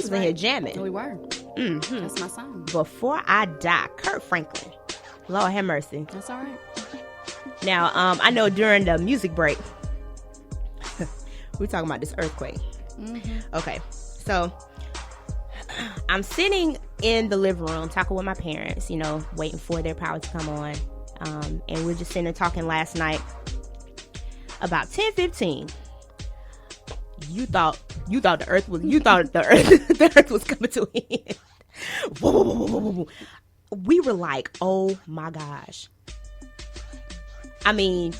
was in here jamming. We were. Mm-hmm. That's my song. Before I Die, Kurt Franklin. Lord have mercy. That's all right. Now, I know during the music break, we're talking about this earthquake. Mm-hmm. Okay, so I'm sitting in the living room talking with my parents, you know, waiting for their power to come on. And we're just sitting there talking last night. About 10:15, you thought the earth was the earth was coming to an end. Whoa, whoa, whoa, whoa, whoa. We were like, oh my gosh. I mean,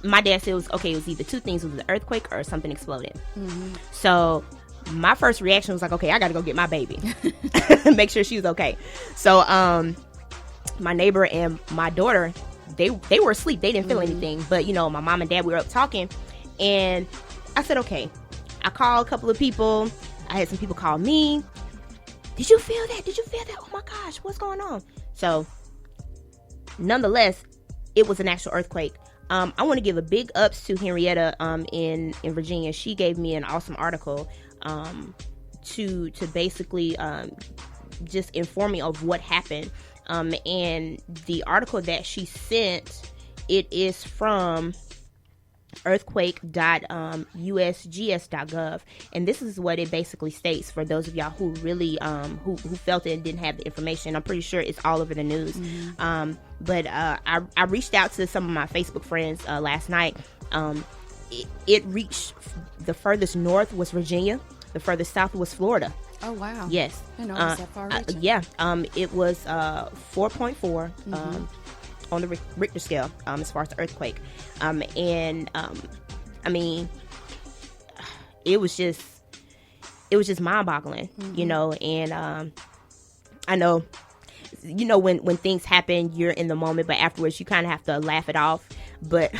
my dad said it was either two things. It was an earthquake or something exploded. Mm-hmm. So my first reaction was like, okay, I gotta go get my baby. Make sure she's okay. So my neighbor and my daughter, they were asleep. They didn't feel anything. But, you know, my mom and dad, we were up talking. And I said, okay. I called a couple of people. I had some people call me. Did you feel that? Did you feel that? Oh, my gosh. What's going on? So, nonetheless, it was an actual earthquake. I want to give a big ups to Henrietta in Virginia. She gave me an awesome article to basically just inform me of what happened. And the article that she sent, it is from earthquake.usgs.gov, and this is what it basically states for those of y'all who really who felt it and didn't have the information. I'm pretty sure it's all over the news. Mm-hmm. But I reached out to some of my Facebook friends last night. It reached the furthest north was Virginia, the furthest south was Florida. Oh, wow. Yes. I know it's that far reaching. Yeah. It was 4.4 on the Richter scale as far as the earthquake. I mean, it was just mind-boggling, you know. And I know, you know, when things happen, you're in the moment, but afterwards you kind of have to laugh it off. But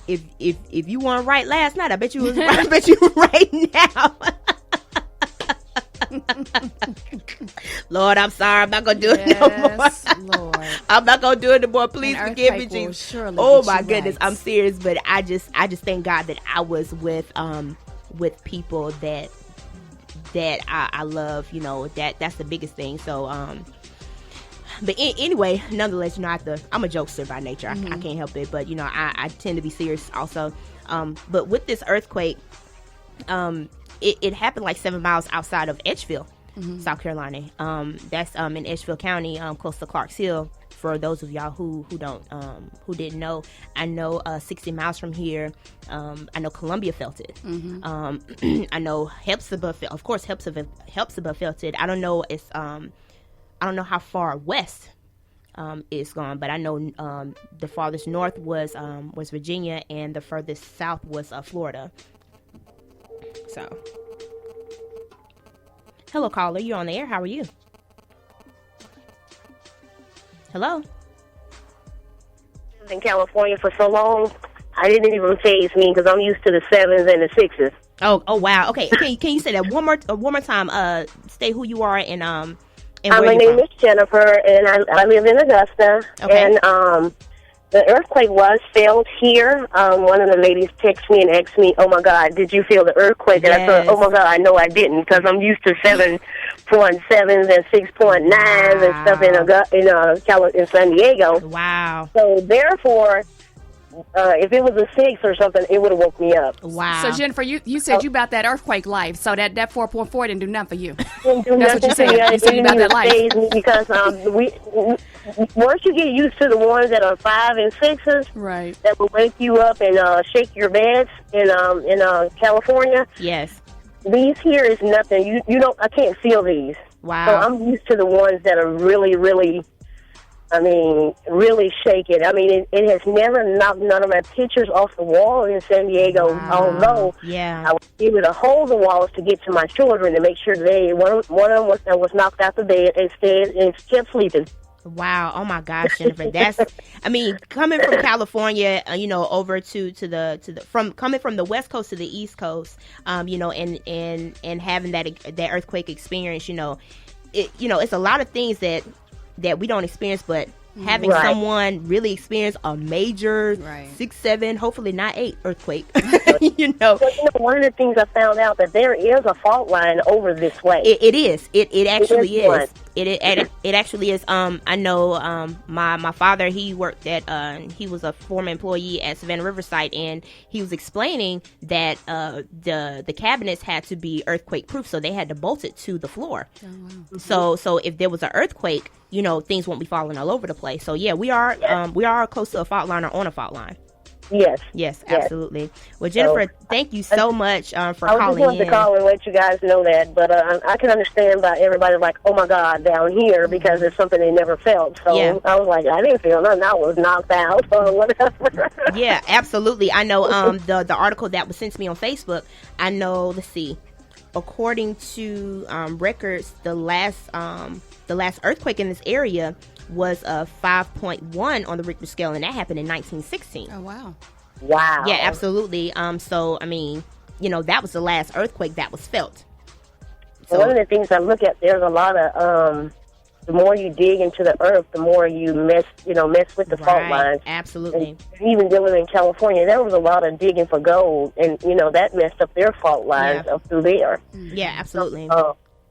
if you weren't right last night, I bet you was right. I bet you were right now. Lord, I'm sorry. I'm not gonna do it no more. Lord. I'm not gonna do it no more. Please forgive me, Jesus. Oh my goodness, I'm serious. But I just thank God that I was with people that I love. You know, that's the biggest thing. So but anyway, nonetheless, you know, I'm a jokester by nature. I can't help it. But you know, I tend to be serious also. But with this earthquake, it happened like 7 miles outside of Edgefield, South Carolina. That's in Edgefield County, close to Clarks Hill. For those of y'all who didn't know, I know 60 miles from here. I know Columbia felt it. I know Hepzibah, of course, Hepzibah felt it. I don't know how far west it's gone, but I know the farthest north was Virginia, and the furthest south was Florida. So, hello, caller. You're on the air. How are you? Hello. In California for so long, I didn't even phase me because I'm used to the 7s and the 6s. Oh, wow. Okay. Can you say that one more time? State who you are and my name is Jennifer, and I live in Augusta. Okay. And the earthquake was felt here. One of the ladies texted me and asked me, "Oh my God, did you feel the earthquake?" Yes. And I thought, "Oh my God, I know I didn't, because I'm used to 7.7s and 6.9s and stuff in San Diego." Wow. So therefore, if it was a 6 or something, it would have woke me up. Wow. So Jennifer, you said you about that earthquake life, so that 4.4 didn't do nothing for you. Didn't do That's what you said. You said you about that life. Because once you get used to the ones that are 5 and 6s, right, that will wake you up and shake your beds in California. Yes. These here is nothing. You don't. I can't feel these. Wow. So I'm used to the ones that are really, really. Really shaking. It has never knocked none of my pictures off the wall in San Diego. Wow. Although I was able to hold the walls to get to my children to make sure one of them was knocked out the bed and kept sleeping. Wow. Oh my gosh, Jennifer. That's, coming from California, over coming from the West Coast to the East Coast, and having that earthquake experience, it's a lot of things that we don't experience, but having someone really experience a major 6, 7, hopefully not 8 earthquake. you know. Well, one of the things I found out that there is a fault line over this way. It is. It actually is. It actually is. I know my father, he worked at he was a former employee at Savannah Riverside, and he was explaining that the cabinets had to be earthquake proof, so they had to bolt it to the floor. Oh, wow. So if there was an earthquake, you know, things won't be falling all over the place. So yeah, we are close to a fault line or on a fault line. Yes, absolutely. Well, Jennifer, thank you so much for calling in. I just wanted to call and let you guys know that, but I can understand about everybody like, oh my God, down here, because it's something they never felt. So I was like, I didn't feel nothing. I was knocked out or whatever. Yeah, absolutely. I know the article that was sent to me on Facebook. I know. Let's see. According to records, the last earthquake in this area was a 5.1 on the Richter scale, and that happened in 1916. Oh, wow. Wow. Yeah, absolutely. So, I mean, you know, that was the last earthquake that was felt. So, one of the things I look at, there's a lot of, the more you dig into the earth, the more you mess with the fault lines. Absolutely. And even dealing in California, there was a lot of digging for gold, and, you know, that messed up their fault lines up through there. Yeah, absolutely.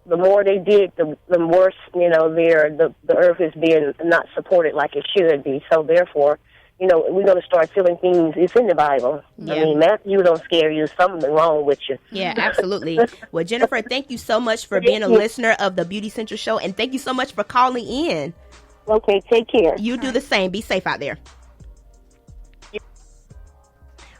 The more they dig, the worse, you know, the earth is being not supported like it should be. So therefore, you know, we're going to start feeling things. It's in the Bible. Yeah. I mean, Matthew don't scare you. There's something wrong with you. Yeah, absolutely. Well, Jennifer, thank you so much for being a listener of the Beauty Central Show, and thank you so much for calling in. Okay, take care. You do the same. Be safe out there.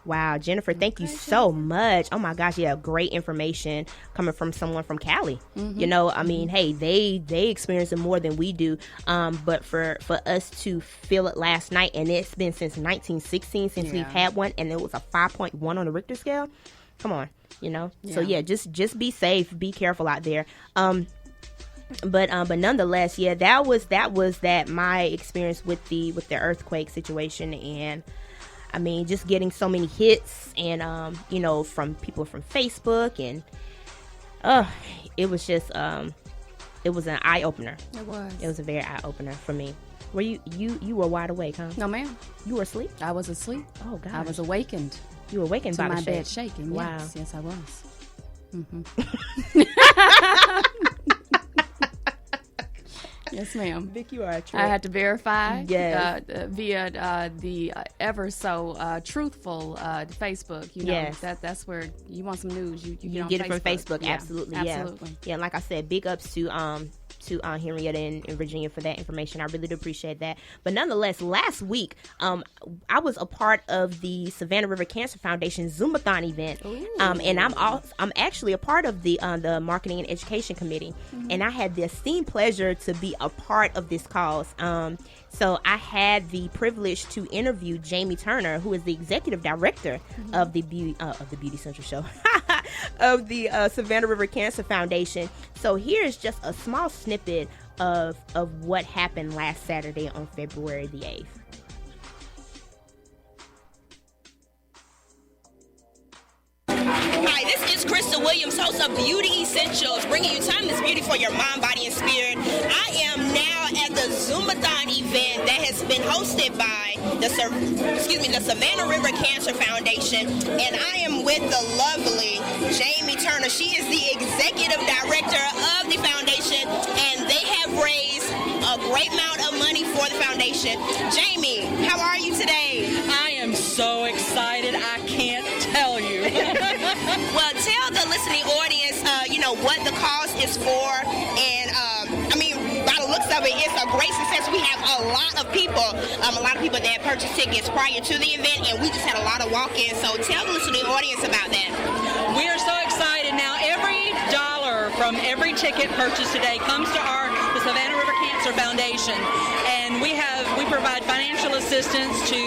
Wow, Jennifer, thank you so much. Oh my gosh, yeah, great information coming from someone from Cali. Mm-hmm. You know, I mean, hey, they experience it more than we do. But for us to feel it last night, and it's been since 1916 since we've had one, and it was a 5.1 on the Richter scale. Come on, you know. Yeah. So yeah, just be safe, be careful out there. But nonetheless, yeah, that was my experience with the earthquake situation. And I mean, just getting so many hits and, you know, from people from Facebook, and it was just, it was an eye-opener. It was. It was a very eye-opener for me. Were you were wide awake, huh? No, ma'am. You were asleep? I was asleep. Oh, God. I was awakened. You were awakened by my the shake? bed shaking. Wow. Yes, I was. Mm-hmm. Yes, ma'am. Vic, you are a trip. I had to verify via the ever so truthful Facebook. You know, that's where you want some news. You get it from Facebook. Yeah, absolutely. Yeah. Like I said, big ups to Henrietta in Virginia for that information. I really do appreciate that. But nonetheless, last week, I was a part of the Savannah River Cancer Foundation Zumbathon event. And I'm actually a part of the Marketing and Education Committee. Mm-hmm. And I had the esteemed pleasure to be a part of this cause. So I had the privilege to interview Jamie Turner, who is the executive director of the Beauty Central Show, of the Savannah River Cancer Foundation. So here's just a small snippet of what happened last Saturday on February the 8th. Hi, this is Krista Williams, host of Beauty Essentials, bringing you timeless beauty for your mind, body, and spirit. I am now at the Zumbathon event that has been hosted by the Savannah River Cancer Foundation, and I am with the lovely Jamie Turner. She is the executive director of the foundation, and they have raised a great amount of money for the foundation. Jamie, how are you today? I am so excited, I can't tell you. Well, tell the listening audience, what the cause is for, and I mean, by the looks of it, it's a great success. We have a lot of people that purchased tickets prior to the event, and we just had a lot of walk-ins. So tell the listening audience about that. We are so excited. Now, every dollar from every ticket purchased today comes to the Savannah River Cancer Foundation, and we provide financial assistance to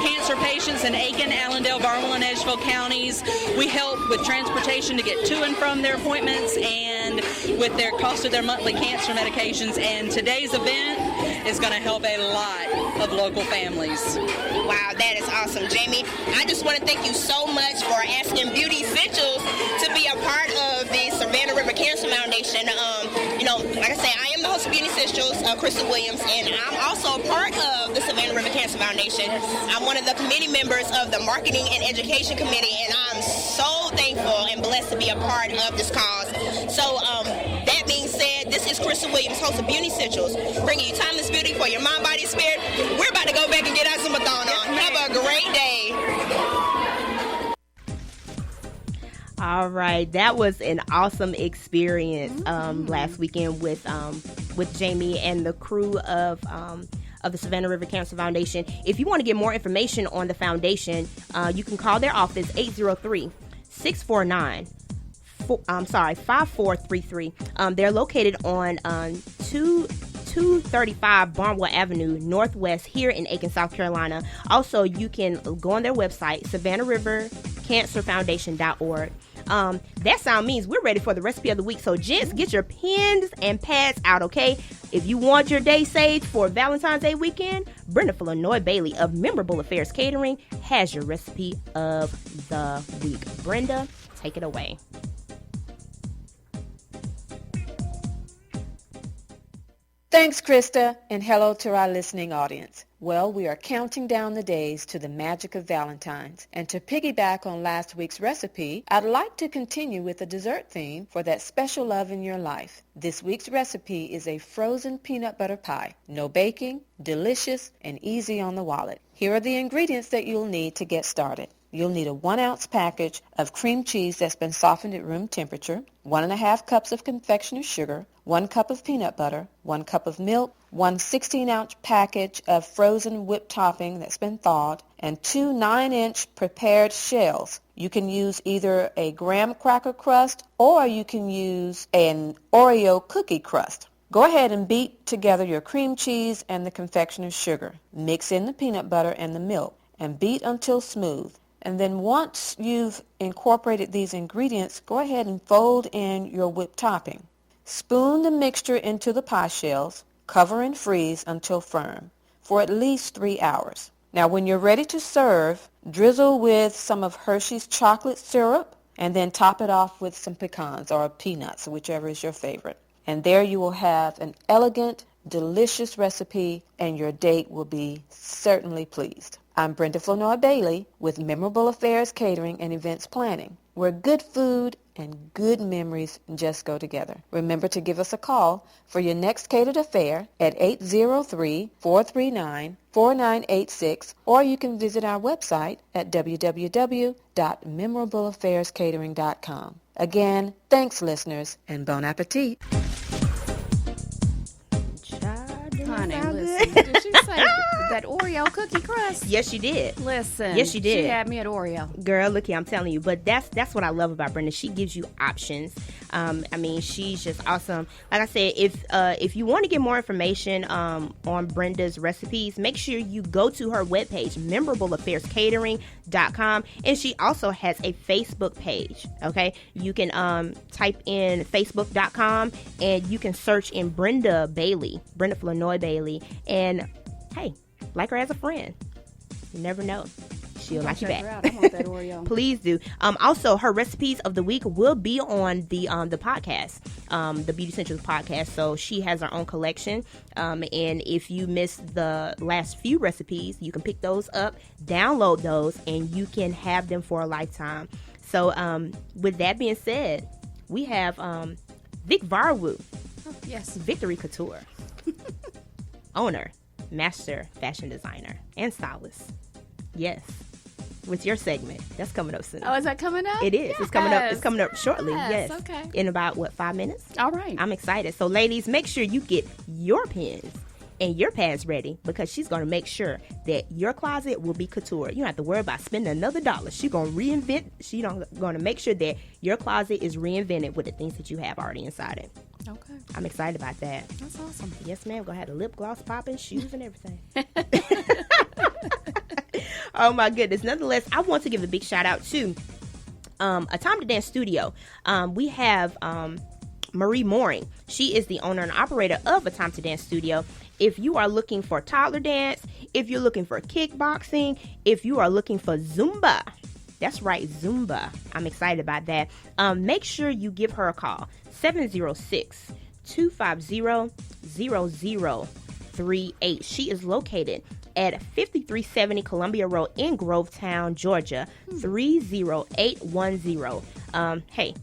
cancer patients in Aiken, Allendale, Barwell, and Edgefield counties. We help with transportation to get to and from their appointments and with their cost of their monthly cancer medications. And today's event is going to help a lot of local families. Wow, that is awesome, Jamie. I just want to thank you so much for asking Beauty Essentials to be a part of the Savannah River Cancer Foundation. Like I said, I am the host of Beauty Essentials Crystal Williams, and I'm also a part of the Savannah River Cancer Foundation. I'm one of the committee members of the Marketing and Education Committee, and I'm so thankful and blessed to be a part of this cause. So that being said, this is Crystal Williams, host of Beauty Essentials, bringing you timeless beauty for your mind, body, and spirit. We're about to go back and get our Zumbathon on. Have a great day. All right, that was an awesome experience last weekend with Jamie and the crew of the Savannah River Cancer Foundation. If you want to get more information on the foundation, you can call their office 803-649-5433. They're located on 235 Barnwell Avenue Northwest here in Aiken, South Carolina. Also, you can go on their website, SavannahRiverCancerFoundation.org. That sound means we're ready for the recipe of the week. So, gents, get your pens and pads out, okay? If you want your day saved for Valentine's Day weekend, Brenda Flournoy Bailey of Memorable Affairs Catering has your recipe of the week. Brenda, take it away. Thanks, Krista, and hello to our listening audience. Well, we are counting down the days to the magic of Valentines. And to piggyback on last week's recipe, I'd like to continue with a dessert theme for that special love in your life. This week's recipe is a frozen peanut butter pie. No baking, delicious, and easy on the wallet. Here are the ingredients that you'll need to get started. You'll need a 1-ounce package of cream cheese that's been softened at room temperature, 1.5 cups of confectioner's sugar, 1 cup of peanut butter, 1 cup of milk, 1 16-ounce package of frozen whipped topping that's been thawed, and 2 9-inch prepared shells. You can use either a graham cracker crust or you can use an Oreo cookie crust. Go ahead and beat together your cream cheese and the confectioner's sugar. Mix in the peanut butter and the milk and beat until smooth. And then once you've incorporated these ingredients, go ahead and fold in your whipped topping. Spoon the mixture into the pie shells, cover and freeze until firm for at least 3 hours. Now when you're ready to serve, drizzle with some of Hershey's chocolate syrup and then top it off with some pecans or peanuts, whichever is your favorite. And there you will have an elegant, delicious recipe and your date will be certainly pleased. I'm Brenda Flournoy Bailey with Memorable Affairs Catering and Events Planning, where good food and good memories just go together. Remember to give us a call for your next catered affair at 803-439-4986, or you can visit our website at www.memorableaffairscatering.com. Again, thanks listeners, and bon appetit. Honey, listen, did she say that Oreo cookie crust? Yes, she did. Listen. Yes, she did. She had me at Oreo. Girl, look here, I'm telling you. But that's what I love about Brenda. She gives you options. I mean, she's just awesome. Like I said, if you want to get more information on Brenda's recipes, make sure you go to her webpage, memorableaffairscatering.com. And she also has a Facebook page, okay? You can type in facebook.com and you can search in Brenda Flournoy Bailey, and hey, like her as a friend. You never know. She'll like you back. I want that Oreo. Please do. Also, her recipes of the week will be on the podcast, the Beauty Essentials podcast. So she has her own collection. And if you missed the last few recipes, you can pick those up, download those, and you can have them for a lifetime. So with that being said, we have Vic Varwu. Oh, yes. Victory Kouture. Owner, master fashion designer, and stylist. Yes. With your segment. That's coming up soon. Oh, is that coming up? It is. Yes. It's coming up. It's coming up shortly. Yes. Okay. In about 5 minutes? All right. I'm excited. So ladies, make sure you get your pens and your pads ready, because she's going to make sure that your closet will be couture. You don't have to worry about spending another dollar. She's going to reinvent. She's going to make sure that your closet is reinvented with the things that you have already inside it. Okay. I'm excited about that. That's awesome. Yes, ma'am. We're going to have the lip gloss popping, shoes and everything. Oh, my goodness. Nonetheless, I want to give a big shout out to A Time to Dance Studio. We have Marie Mooring. She is the owner and operator of A Time to Dance Studio. If you are looking for toddler dance, if you're looking for kickboxing, if you are looking for Zumba, that's right, Zumba. I'm excited about that. Make sure you give her a call, 706 250-0038. She is located at 5370 Columbia Road in Grovetown, Georgia, 30810. Hey,